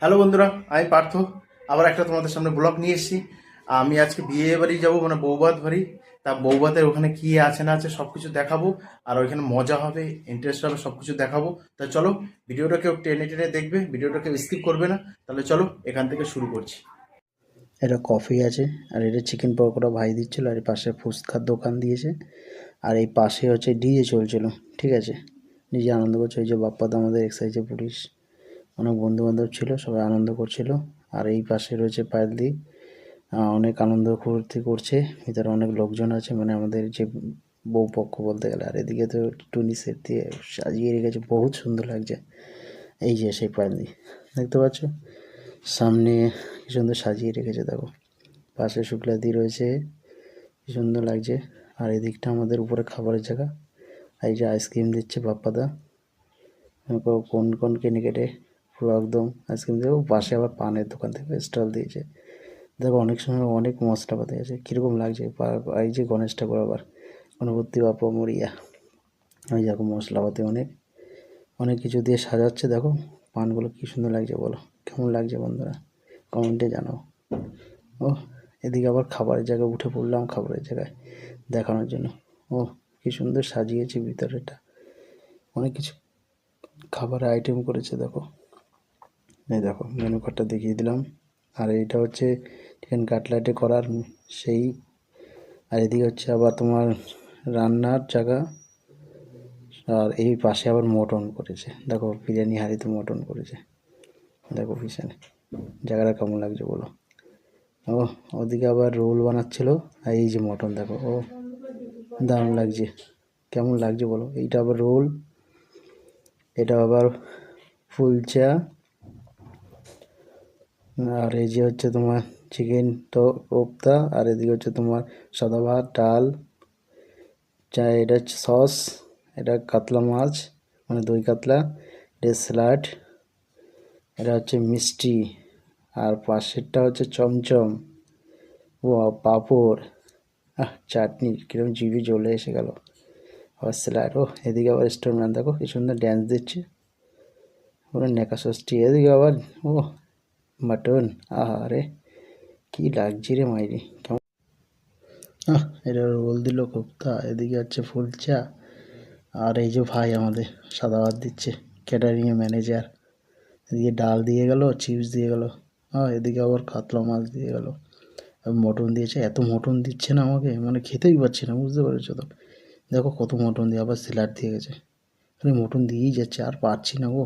Hello বন্ধুরা, আমি পার্থ। আবার একটা তোমাদের সামনে ব্লগ নিয়ে এসেছি। আমি আজকে বিয়ে বাড়ি যাবো, মানে বৌভাত বাড়ি। তা বৌভাতের ওখানে কি আছে না আছে সব কিছু দেখাবো। আর ওইখানে মজা হবে, ইন্টারেস্ট হবে, সব কিছু দেখাবো। তা চলো, ভিডিওটা কেউ টেনে টেনে দেখবে, ভিডিওটা কেউ স্কিপ করবে না। তাহলে চলো এখান থেকে শুরু করছি। এটা কফি আছে, আর এটা চিকেন পকোড়া ভাই দিচ্ছিল, আর এই পাশে ফুচকার দোকান দিয়েছে, আর এই পাশে হচ্ছে ডিজে চলছিল। ঠিক আছে, নিজে আনন্দ করছে। ওই যে বাপ্পাদা আমাদের এক্সাইজে পুলিশ, অনেক বন্ধু বান্ধব ছিল, সবাই আনন্দ করছিল। আর এই পাশে রয়েছে পায়েলদি, অনেক আনন্দ ফুর্তি করছে। ভিতরে অনেক লোকজন আছে, মানে আমাদের যে বউ পক্ষ বলতে গেলে। আর এদিকে তো টুনি সেট দিয়ে সাজিয়ে রেখেছে, বহুত সুন্দর লাগছে। এই যে সেই পায়েলদি দেখতে পাচ্ছ, সামনে কি সুন্দর সাজিয়ে রেখেছে দেখো। পাশে শুক্লাদি রয়েছে, কি সুন্দর লাগছে। আর এদিকটা আমাদের উপরে খাবারের জায়গা। এই যে আইসক্রিম দিচ্ছে বাপ্পাদা, কোন কোন কেনে কেটে পুরো একদম আইসক্রিম দেবো। পাশে আবার পানের দোকান থেকে স্টল দিয়েছে। দেখো অনেক সময় অনেক মশলাপাতি আছে, কীরকম লাগছে। এই যে গণেশ ঠাকুর, আবার গণপতি বাপ্পা মরিয়া। ওই দেখো মশলাপাতি অনেক অনেক কিছু দিয়ে সাজাচ্ছে। দেখো পানগুলো কী সুন্দর লাগছে, বলো কেমন লাগছে বন্ধুরা, কমেন্টে জানাও। ও, এদিকে আবার খাবারের জায়গায় উঠে পড়লাম, খাবারের জায়গায় দেখানোর জন্য। ও, কি সুন্দর সাজিয়েছে ভিতরেটা, অনেক কিছু খাবারের আইটেম করেছে দেখো। এই দেখো মেনু কার্ডটা দেখিয়ে দিলাম। আর এইটা হচ্ছে চিকেন কাটলেটে করার সেই। আর এদিকে হচ্ছে আবার তোমার রান্নার জায়গা। আর এই পাশে আবার মটন করেছে দেখো, বিরিয়ানি হাঁড়িতে মটন করেছে। দেখো পিছনে জায়গাটা কেমন লাগছে বলো। ও, ওদিকে আবার রোল বানাচ্ছিল। আর এই যে মটন দেখো, ও দারুণ লাগছে। কেমন লাগছে বলো। এইটা আবার রোল, এটা আবার ফুলচা। আর এই যে হচ্ছে তোমার চিকেন তো কোপ্তা। আর এদিকে হচ্ছে তোমার সাদা ভাত, ডাল, চা, এটা হচ্ছে সস, এটা কাতলা মাছ, মানে দই কাতলা, এটা স্যালাড, এটা হচ্ছে মিষ্টি। আর পাশেরটা হচ্ছে চমচম, ও পাঁপড়, চাটনি, কিরকম জিভে জ্বলে এসে গেল। আবার স্যালাড। ও, এদিকে আবার স্টোরম্যান দেখো কি সুন্দর ড্যান্স দিচ্ছে, পুরো নেকা ষষ্ঠী। এদিকে আবার ও মাটন, আরে কি লাগছে রে মাইরি, কেমন। এটা রোল দিল কোপ্তা, এদিকে হচ্ছে ফুল চা। আর এই যে ভাই আমাদের সাদা ভাত দিচ্ছে, ক্যাটারিংয়ের ম্যানেজার। এদিকে ডাল দিয়ে গেল, চিপস দিয়ে গেল, এদিকে আবার কাতলা মাছ দিয়ে গেল, মটন দিয়েছে। এত মটন দিচ্ছে না আমাকে, মানে খেতেই পারছি না, বুঝতে পেরেছো তো। দেখো কত মটন দিয়ে, আবার স্যালাড দিয়ে গেছে, খালি মটন দিয়েই যাচ্ছে, আর পারছি না গো।